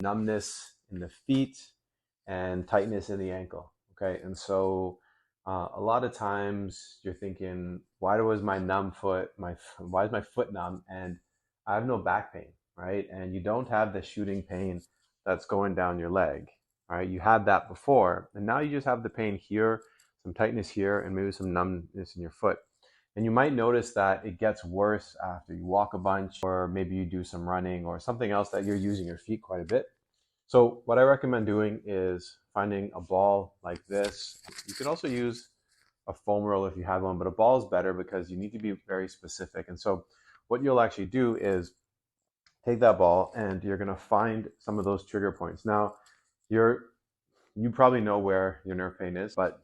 numbness in the feet and tightness in the ankle. Okay, and so a lot of times you're thinking, why was my numb foot, why is my foot numb? And I have no back pain, right? And you don't have the shooting pain that's going down your leg, right? You had that before, and now you just have the pain here, some tightness here, and maybe some numbness in your foot. And you might notice that it gets worse after you walk a bunch, or maybe you do some running or something else that you're using your feet quite a bit. So what I recommend doing is finding a ball like this. You could also use a foam roll if you have one, but a ball is better because you need to be very specific. And so what you'll actually do is take that ball and you're going to find some of those trigger points. Now, you probably know where your nerve pain is, but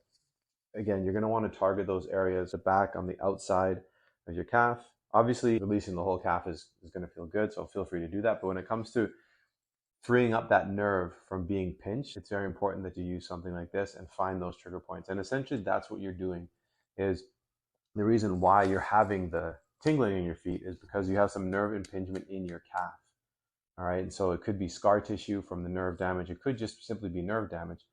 again, you're going to want to target those areas, the back on the outside of your calf. Obviously, releasing the whole calf is going to feel good, so feel free to do that. But when it comes to freeing up that nerve from being pinched, it's very important that you use something like this and find those trigger points. And essentially, that's what you're doing. Is the reason why you're having the tingling in your feet is because you have some nerve impingement in your calf. All right, and so it could be scar tissue from the nerve damage. It could just simply be nerve damage.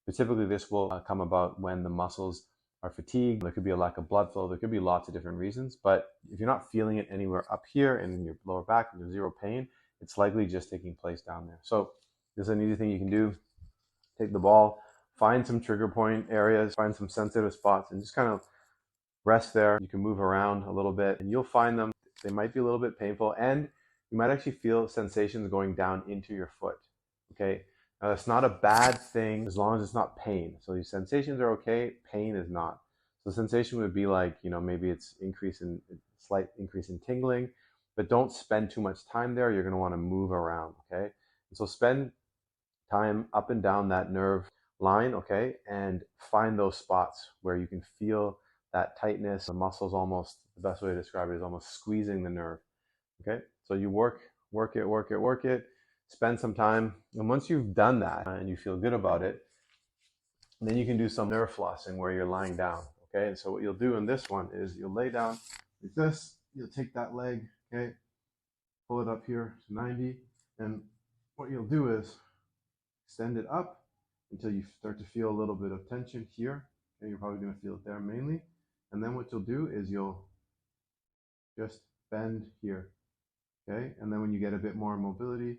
But typically this will come about when the muscles are fatigued. There could be a lack of blood flow. There could be lots of different reasons. But if you're not feeling it anywhere up here and in your lower back and there's zero pain, it's likely just taking place down there. So this is an easy thing you can do. Take the ball, find some trigger point areas, find some sensitive spots, and just kind of rest there. You can move around a little bit and you'll find them. They might be a little bit painful, and you might actually feel sensations going down into your foot. Okay. Now, that's not a bad thing as long as it's not pain. So these sensations are okay, pain is not. So sensation would be like, maybe it's slight increase in tingling, but don't spend too much time there. You're going to want to move around, okay? And so spend time up and down that nerve line, okay? And find those spots where you can feel that tightness. The muscles almost, the best way to describe it is almost squeezing the nerve, okay? So you work it. Spend some time, and once you've done that and you feel good about it, then you can do some nerve flossing where you're lying down, okay? And so what you'll do in this one is you'll lay down like this, you'll take that leg, okay, pull it up here to 90, and what you'll do is extend it up until you start to feel a little bit of tension here, okay? You're probably going to feel it there mainly, and then what you'll do is you'll just bend here, okay? And then when you get a bit more mobility,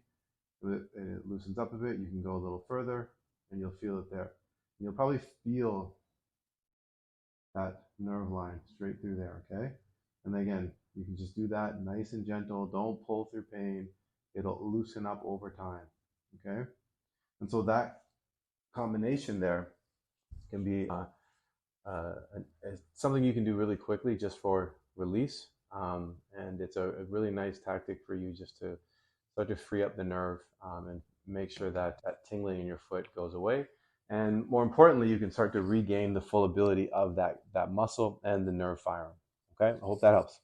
it loosens up a bit, you can go a little further and you'll feel it there. And you'll probably feel that nerve line straight through there, okay? And again, you can just do that nice and gentle. Don't pull through pain. It'll loosen up over time, okay? And so that combination there can be something you can do really quickly just for release. And it's a really nice tactic for you just to start to free up the nerve and make sure that that tingling in your foot goes away. And more importantly, you can start to regain the full ability of that muscle and the nerve firing. Okay, I hope that helps.